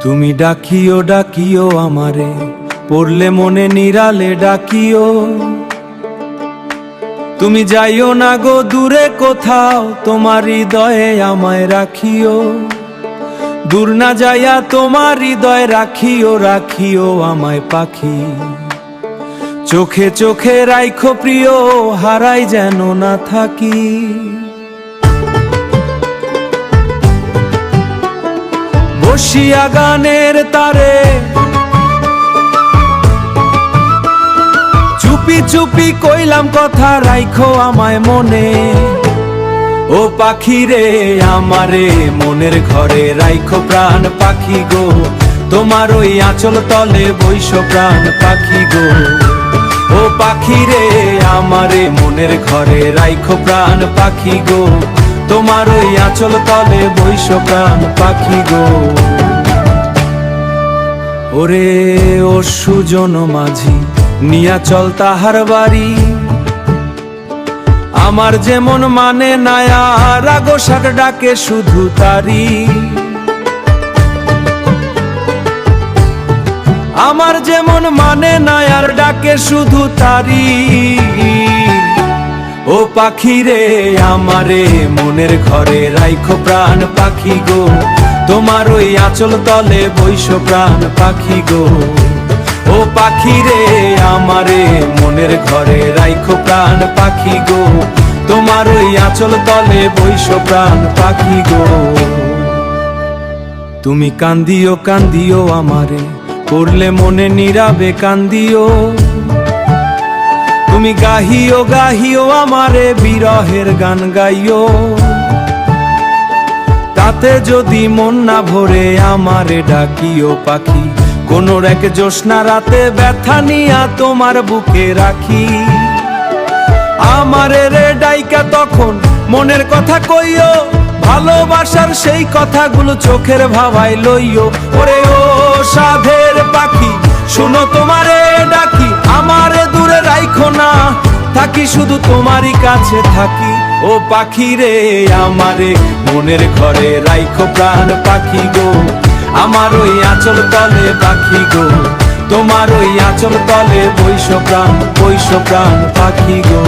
তুমি ডাকিও ডাকিও আমারে, পড়লে মনে নিরালে ডাকিও। তুমি যাইও না গো দূরে কোথাও, তোমার হৃদয়ে আমায় রাখিও। দূর না যাইয়া তোমার হৃদয় রাখিও, রাখিও আমায় পাখি। চোখে চোখে রাইখো প্রিয়, হারাই যেন না থাকি। বসিয়া গানের তারে চুপি চুপি কইলাম কথা, রাইখো আমায় মনে। ও পাখি রে আমারে মনের ঘরে রাইখো প্রাণ পাখি গো। তোমার ওই আঁচল তলে বৈশ প্রাণ পাখি গো। ও পাখি রে আমারে মনের ঘরে রাইখো প্রাণ পাখি গো। তোমার ওই আঁচল তলে বৈশ প্রাণ পাখি গো। ওরে ও সুজন মাঝি নিয়া চল তাহার বাড়ি, আমার যেমন মানে নায়া রাগো শাক ডাকে শুধু তারি। আমার যেমন মানে নায়ার ডাকে শুধু তারি। ও পাখি রে আমারে মনের ঘরে রাইখো প্রাণ পাখি গো। তোমার ওই আঁচল তলে বৈশ প্রাণ পাখি গো। ও পাখি রে আমারে মনের ঘরে রাইখো প্রাণ পাখি গো। তোমার ওই আঁচল তলে বৈশ প্রাণ পাখি গো। তুমি কান্দিও কান্দিও আমারে, পড়লে মনে নীরবে কান্দিও। তুমি গাহিও গাহিও আমারে বিরহের গান গাইও। তাতে যদি মন না ভরে আমারে ডাকিও পাখি। কোন এক জ্যোৎস্না রাতে ব্যথা নিয়া তোমার বুকে রাখি। আমারে রে ডাইকা তখন মনের কথা কইও, ভালোবাসার সেই কথাগুলো চোখের ভাবাই লইও। ওরে ও সাধের পাখি শুনো তোমারে ডাকি, আমারে দূরে রাইখো না, থাকি শুধু তোমারই কাছে থাকি। ও পাখি রে আমারে মনের ঘরে রাইখো প্রাণ পাখি গো। আমার ওই আঁচল তলে পাখি গো। তোমার ওই আঁচল তলে বৈশ প্রাণ পাখি গো।